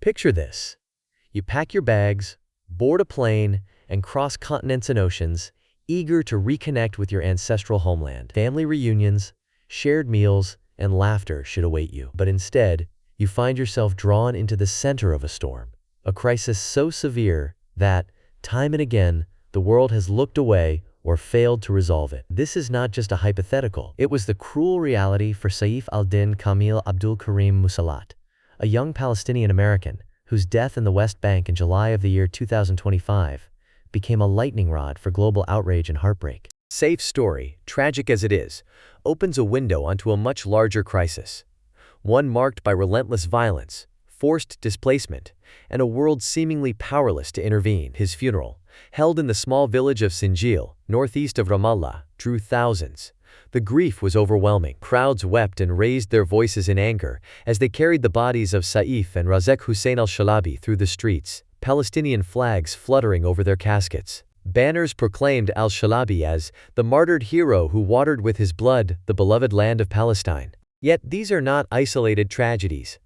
Picture this. You pack your bags, board a plane, and cross continents and oceans, eager to reconnect with your ancestral homeland. Family reunions, shared meals, and laughter should await you. But instead, you find yourself drawn into the center of a storm, a crisis so severe that, time and again, the world has looked away or failed to resolve it. This is not just a hypothetical. It was the cruel reality for Saif al-Din Kamil Abdul Karim Musalat, a young Palestinian American whose death in the West Bank in July of the year 2025 became a lightning rod for global outrage and heartbreak. Saif's story, tragic as it is, opens a window onto a much larger crisis, one marked by relentless violence, forced displacement, and a world seemingly powerless to intervene. His funeral, held in the small village of Sinjil, northeast of Ramallah, drew thousands. The grief was overwhelming. Crowds wept and raised their voices in anger as they carried the bodies of Saif and Razek Hussein al-Shalabi through the streets, Palestinian flags fluttering over their caskets. Banners proclaimed al-Shalabi as the martyred hero who watered with his blood the beloved land of Palestine. Yet these are not isolated tragedies.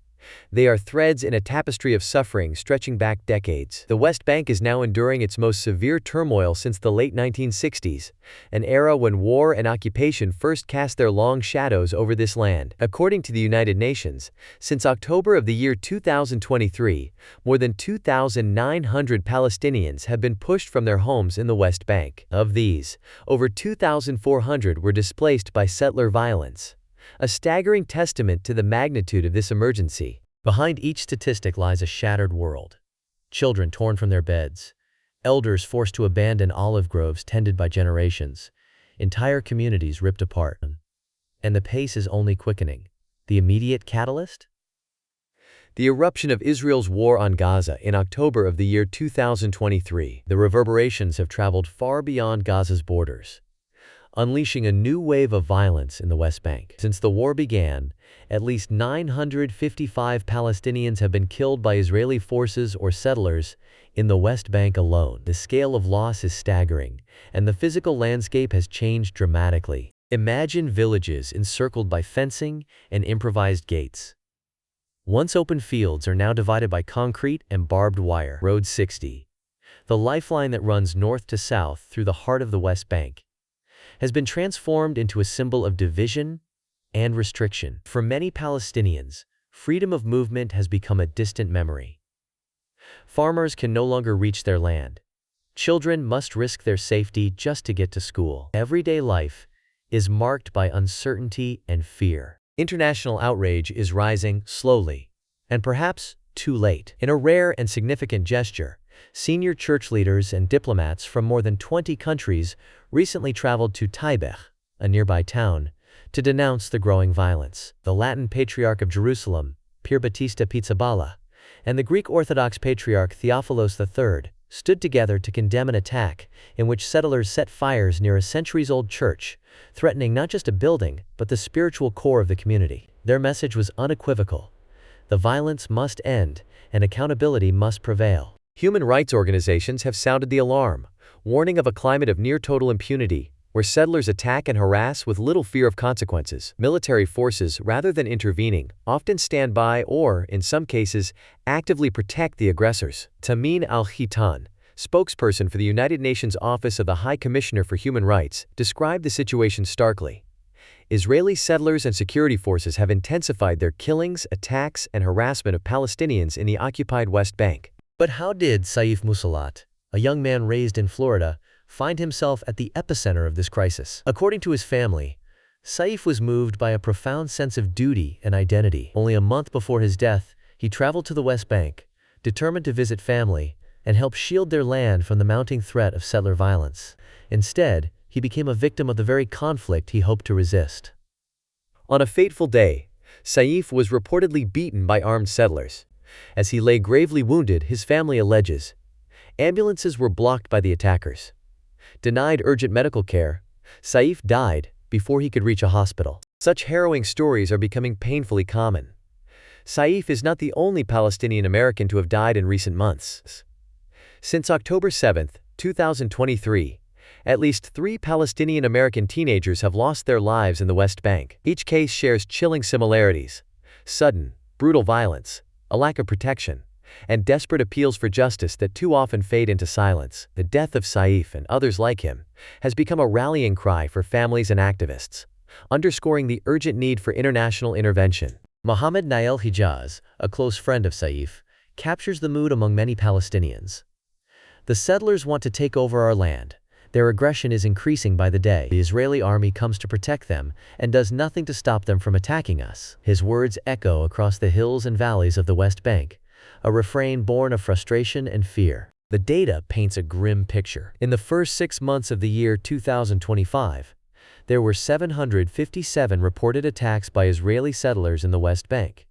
They are threads in a tapestry of suffering stretching back decades. The West Bank is now enduring its most severe turmoil since the late 1960s, an era when war and occupation first cast their long shadows over this land. According to the United Nations, since October of the year 2023, more than 2,900 Palestinians have been pushed from their homes in the West Bank. Of these, over 2,400 were displaced by settler violence, a staggering testament to the magnitude of this emergency. Behind each statistic lies a shattered world. Children torn from their beds, elders forced to abandon olive groves tended by generations, entire communities ripped apart. And the pace is only quickening. The immediate catalyst? The eruption of Israel's war on Gaza in October of the year 2023. The reverberations have traveled far beyond Gaza's borders, unleashing a new wave of violence in the West Bank. Since the war began, at least 955 Palestinians have been killed by Israeli forces or settlers in the West Bank alone. The scale of loss is staggering, and the physical landscape has changed dramatically. Imagine villages encircled by fencing and improvised gates. Once open fields are now divided by concrete and barbed wire. Road 60, the lifeline that runs north to south through the heart of the West Bank, has been transformed into a symbol of division and restriction. For many Palestinians, freedom of movement has become a distant memory. Farmers can no longer reach their land. Children must risk their safety just to get to school. Everyday life is marked by uncertainty and fear. International outrage is rising slowly, and perhaps too late. In a rare and significant gesture, senior church leaders and diplomats from more than 20 countries recently traveled to Taibeh, a nearby town, to denounce the growing violence. The Latin Patriarch of Jerusalem, Pier Battista Pizzaballa, and the Greek Orthodox Patriarch Theophilos III stood together to condemn an attack in which settlers set fires near a centuries-old church, threatening not just a building, but the spiritual core of the community. Their message was unequivocal. The violence must end, and accountability must prevail. Human rights organizations have sounded the alarm, warning of a climate of near-total impunity, where settlers attack and harass with little fear of consequences. Military forces, rather than intervening, often stand by or, in some cases, actively protect the aggressors. Tamim al-Khitan, spokesperson for the United Nations Office of the High Commissioner for Human Rights, described the situation starkly. Israeli settlers and security forces have intensified their killings, attacks, and harassment of Palestinians in the occupied West Bank. But how did Saif Musalat, a young man raised in Florida, find himself at the epicenter of this crisis? According to his family, Saif was moved by a profound sense of duty and identity. Only a month before his death, he traveled to the West Bank, determined to visit family and help shield their land from the mounting threat of settler violence. Instead, he became a victim of the very conflict he hoped to resist. On a fateful day, Saif was reportedly beaten by armed settlers. As he lay gravely wounded, his family alleges, ambulances were blocked by the attackers. Denied urgent medical care, Saif died before he could reach a hospital. Such harrowing stories are becoming painfully common. Saif is not the only Palestinian American to have died in recent months. Since October 7, 2023, at least 3 Palestinian American teenagers have lost their lives in the West Bank. Each case shares chilling similarities: sudden, brutal violence, a lack of protection, and desperate appeals for justice that too often fade into silence. The death of Saif and others like him has become a rallying cry for families and activists, underscoring the urgent need for international intervention. Mohammed Nael Hijaz, a close friend of Saif, captures the mood among many Palestinians. The settlers want to take over our land. Their aggression is increasing by the day. The Israeli army comes to protect them and does nothing to stop them from attacking us. His words echo across the hills and valleys of the West Bank, a refrain born of frustration and fear. The data paints a grim picture. In the first 6 months of the year 2025, there were 757 reported attacks by Israeli settlers in the West Bank,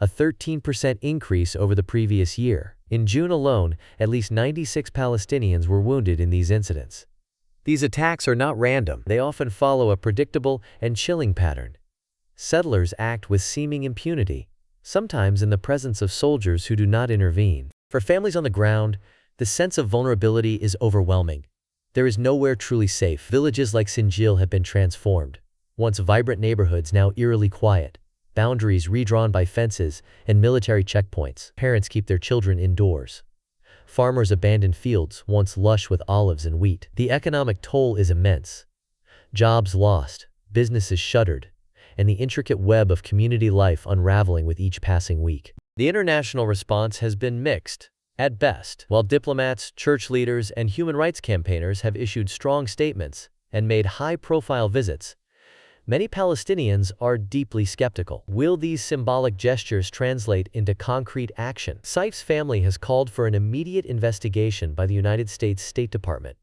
a 13% increase over the previous year. In June alone, at least 96 Palestinians were wounded in these incidents. These attacks are not random. They often follow a predictable and chilling pattern. Settlers act with seeming impunity, sometimes in the presence of soldiers who do not intervene. For families on the ground, the sense of vulnerability is overwhelming. There is nowhere truly safe. Villages like Sinjil have been transformed. Once vibrant neighborhoods now eerily quiet. Boundaries redrawn by fences and military checkpoints. Parents keep their children indoors. Farmers abandon fields once lush with olives and wheat. The economic toll is immense. Jobs lost, businesses shuttered, and the intricate web of community life unraveling with each passing week. The international response has been mixed, at best. While diplomats, church leaders, and human rights campaigners have issued strong statements and made high-profile visits, many Palestinians are deeply skeptical. Will these symbolic gestures translate into concrete action? Saif's family has called for an immediate investigation by the United States State Department,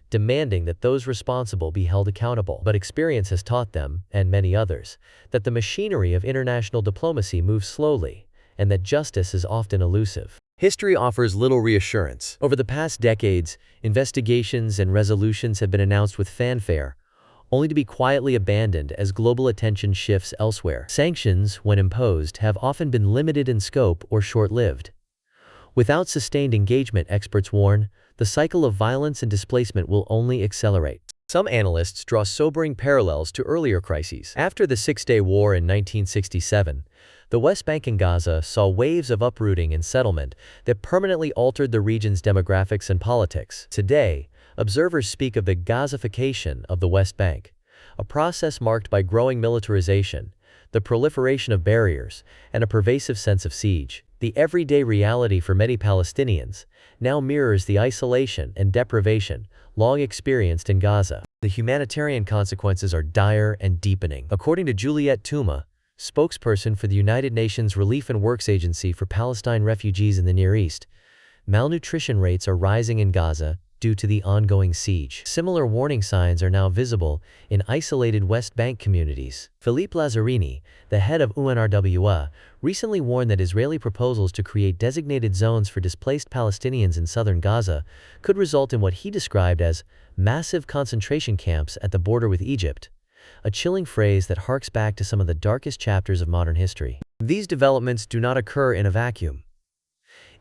demanding that those responsible be held accountable. But experience has taught them, and many others, that the machinery of international diplomacy moves slowly, and that justice is often elusive. History offers little reassurance. Over the past decades, investigations and resolutions have been announced with fanfare, only to be quietly abandoned as global attention shifts elsewhere. Sanctions, when imposed, have often been limited in scope or short-lived. Without sustained engagement, experts warn, the cycle of violence and displacement will only accelerate. Some analysts draw sobering parallels to earlier crises. After the Six-Day War in 1967, the West Bank and Gaza saw waves of uprooting and settlement that permanently altered the region's demographics and politics. Today, observers speak of the Gazification of the West Bank, a process marked by growing militarization, the proliferation of barriers, and a pervasive sense of siege. The everyday reality for many Palestinians now mirrors the isolation and deprivation long experienced in Gaza. The humanitarian consequences are dire and deepening. According to Juliette Touma, spokesperson for the United Nations Relief and Works Agency for Palestine refugees in the Near East, malnutrition rates are rising in Gaza due to the ongoing siege. Similar warning signs are now visible in isolated West Bank communities. Philippe Lazzarini, the head of UNRWA, recently warned that Israeli proposals to create designated zones for displaced Palestinians in southern Gaza could result in what he described as massive concentration camps at the border with Egypt, a chilling phrase that harks back to some of the darkest chapters of modern history. These developments do not occur in a vacuum.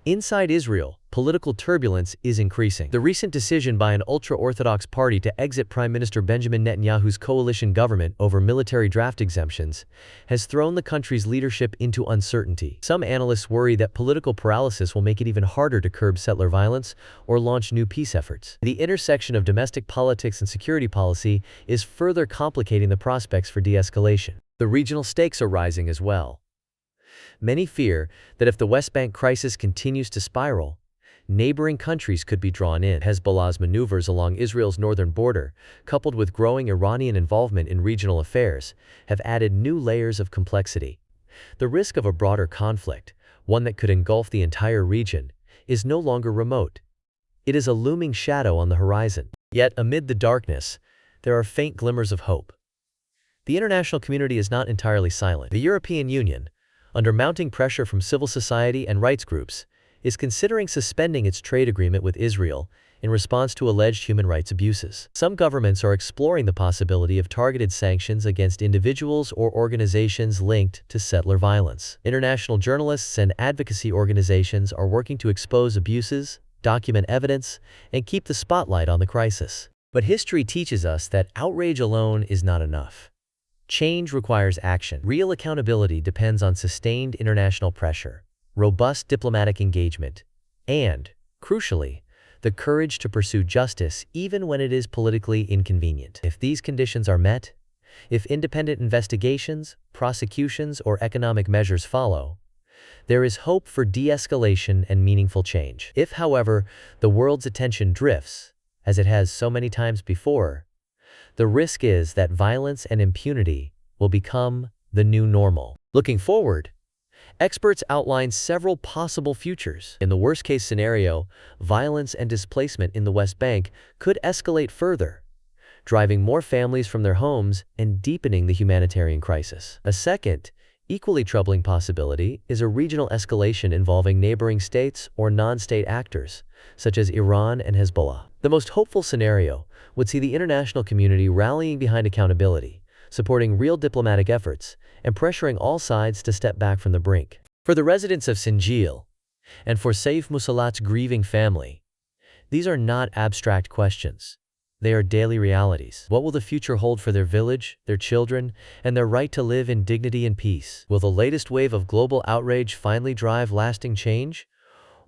Inside Israel, political turbulence is increasing. The recent decision by an ultra-Orthodox party to exit Prime Minister Benjamin Netanyahu's coalition government over military draft exemptions has thrown the country's leadership into uncertainty. Some analysts worry that political paralysis will make it even harder to curb settler violence or launch new peace efforts. The intersection of domestic politics and security policy is further complicating the prospects for de-escalation. The regional stakes are rising as well. Many fear that if the West Bank crisis continues to spiral, neighboring countries could be drawn in. Hezbollah's maneuvers along Israel's northern border, coupled with growing Iranian involvement in regional affairs, have added new layers of complexity. The risk of a broader conflict, one that could engulf the entire region, is no longer remote. It is a looming shadow on the horizon. Yet, amid the darkness, there are faint glimmers of hope. The international community is not entirely silent. The European Union, under mounting pressure from civil society and rights groups, is considering suspending its trade agreement with Israel in response to alleged human rights abuses. Some governments are exploring the possibility of targeted sanctions against individuals or organizations linked to settler violence. International journalists and advocacy organizations are working to expose abuses, document evidence, and keep the spotlight on the crisis. But history teaches us that outrage alone is not enough. Change requires action. Real accountability depends on sustained international pressure, robust diplomatic engagement, and, crucially, the courage to pursue justice even when it is politically inconvenient. If these conditions are met, if independent investigations, prosecutions, or economic measures follow, there is hope for de-escalation and meaningful change. If, however, the world's attention drifts, as it has so many times before, the risk is that violence and impunity will become the new normal. Looking forward, experts outline several possible futures. In the worst-case scenario, violence and displacement in the West Bank could escalate further, driving more families from their homes and deepening the humanitarian crisis. A second, equally troubling possibility is a regional escalation involving neighboring states or non-state actors, such as Iran and Hezbollah. The most hopeful scenario would see the international community rallying behind accountability, supporting real diplomatic efforts, and pressuring all sides to step back from the brink. For the residents of Sinjil, and for Saif Musalat's grieving family, these are not abstract questions. They are daily realities. What will the future hold for their village, their children, and their right to live in dignity and peace? Will the latest wave of global outrage finally drive lasting change?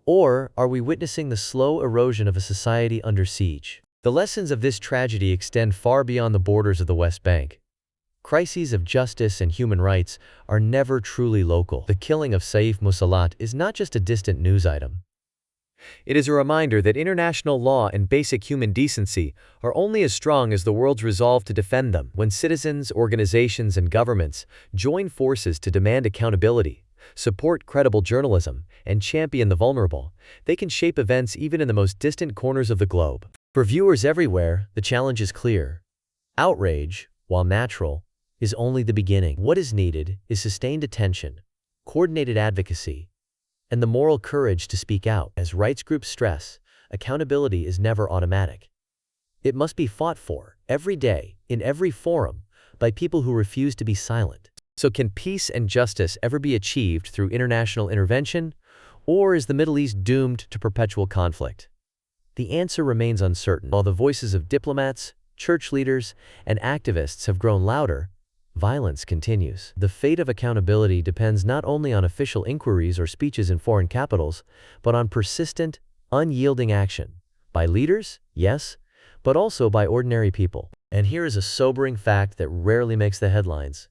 Or are we witnessing the slow erosion of a society under siege? The lessons of this tragedy extend far beyond the borders of the West Bank. Crises of justice and human rights are never truly local. The killing of Saif Musalat is not just a distant news item. It is a reminder that international law and basic human decency are only as strong as the world's resolve to defend them. When citizens, organizations, and governments join forces to demand accountability, support credible journalism, and champion the vulnerable, they can shape events even in the most distant corners of the globe. For viewers everywhere, the challenge is clear. Outrage, while natural, is only the beginning. What is needed is sustained attention, coordinated advocacy, and the moral courage to speak out. As rights groups stress, accountability is never automatic. It must be fought for, every day, in every forum, by people who refuse to be silent. So can peace and justice ever be achieved through international intervention, or is the Middle East doomed to perpetual conflict? The answer remains uncertain. While the voices of diplomats, church leaders, and activists have grown louder, violence continues. The fate of accountability depends not only on official inquiries or speeches in foreign capitals, but on persistent, unyielding action by leaders, yes, but also by ordinary people. And here is a sobering fact that rarely makes the headlines.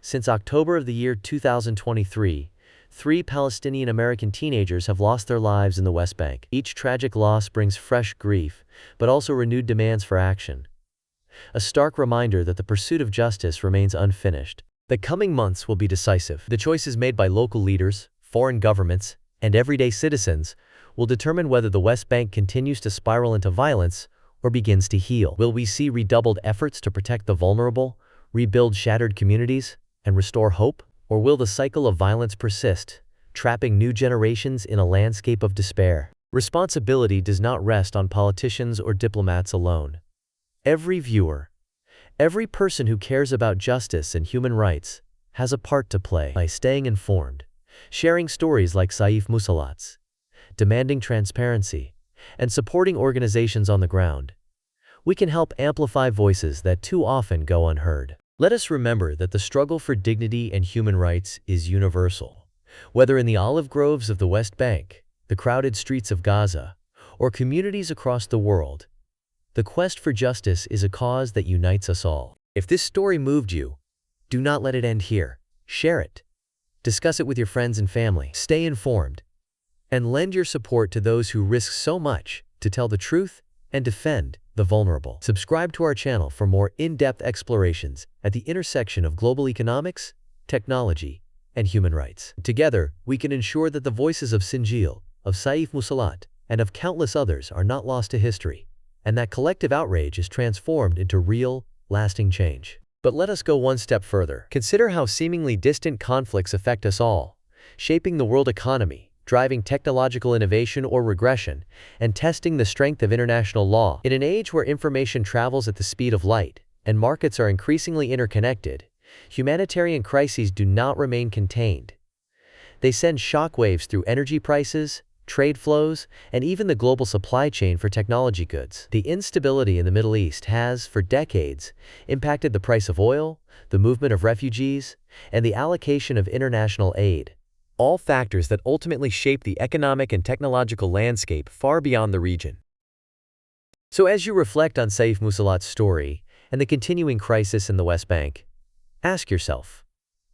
Since October of the year 2023, 3 Palestinian American teenagers have lost their lives in the West Bank. Each tragic loss brings fresh grief, but also renewed demands for action. A stark reminder that the pursuit of justice remains unfinished. The coming months will be decisive. The choices made by local leaders, foreign governments, and everyday citizens will determine whether the West Bank continues to spiral into violence or begins to heal. Will we see redoubled efforts to protect the vulnerable, rebuild shattered communities, and restore hope? Or will the cycle of violence persist, trapping new generations in a landscape of despair? Responsibility does not rest on politicians or diplomats alone. Every viewer, every person who cares about justice and human rights has a part to play. By staying informed, sharing stories like Saif Musalat's, demanding transparency, and supporting organizations on the ground, we can help amplify voices that too often go unheard. Let us remember that the struggle for dignity and human rights is universal. Whether in the olive groves of the West Bank, the crowded streets of Gaza, or communities across the world, the quest for justice is a cause that unites us all. If this story moved you, do not let it end here. Share it. Discuss it with your friends and family. Stay informed. And lend your support to those who risk so much to tell the truth and defend the vulnerable. Subscribe to our channel for more in-depth explorations at the intersection of global economics, technology, and human rights. Together, we can ensure that the voices of Sinjil, of Saif Musalat, and of countless others are not lost to history, and that collective outrage is transformed into real, lasting change. But let us go one step further. Consider how seemingly distant conflicts affect us all, shaping the world economy, driving technological innovation or regression, and testing the strength of international law. In an age where information travels at the speed of light, and markets are increasingly interconnected, humanitarian crises do not remain contained. They send shockwaves through energy prices, trade flows, and even the global supply chain for technology goods. The instability in the Middle East has, for decades, impacted the price of oil, the movement of refugees, and the allocation of international aid, all factors that ultimately shape the economic and technological landscape far beyond the region. So as you reflect on Saif Musalat's story and the continuing crisis in the West Bank, ask yourself,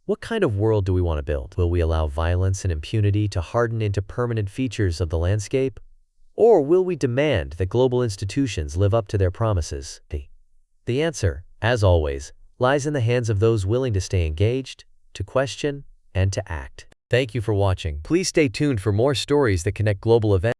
what kind of world do we want to build? Will we allow violence and impunity to harden into permanent features of the landscape? Or will we demand that global institutions live up to their promises? The answer, as always, lies in the hands of those willing to stay engaged, to question, and to act. Thank you for watching. Please stay tuned for more stories that connect global events.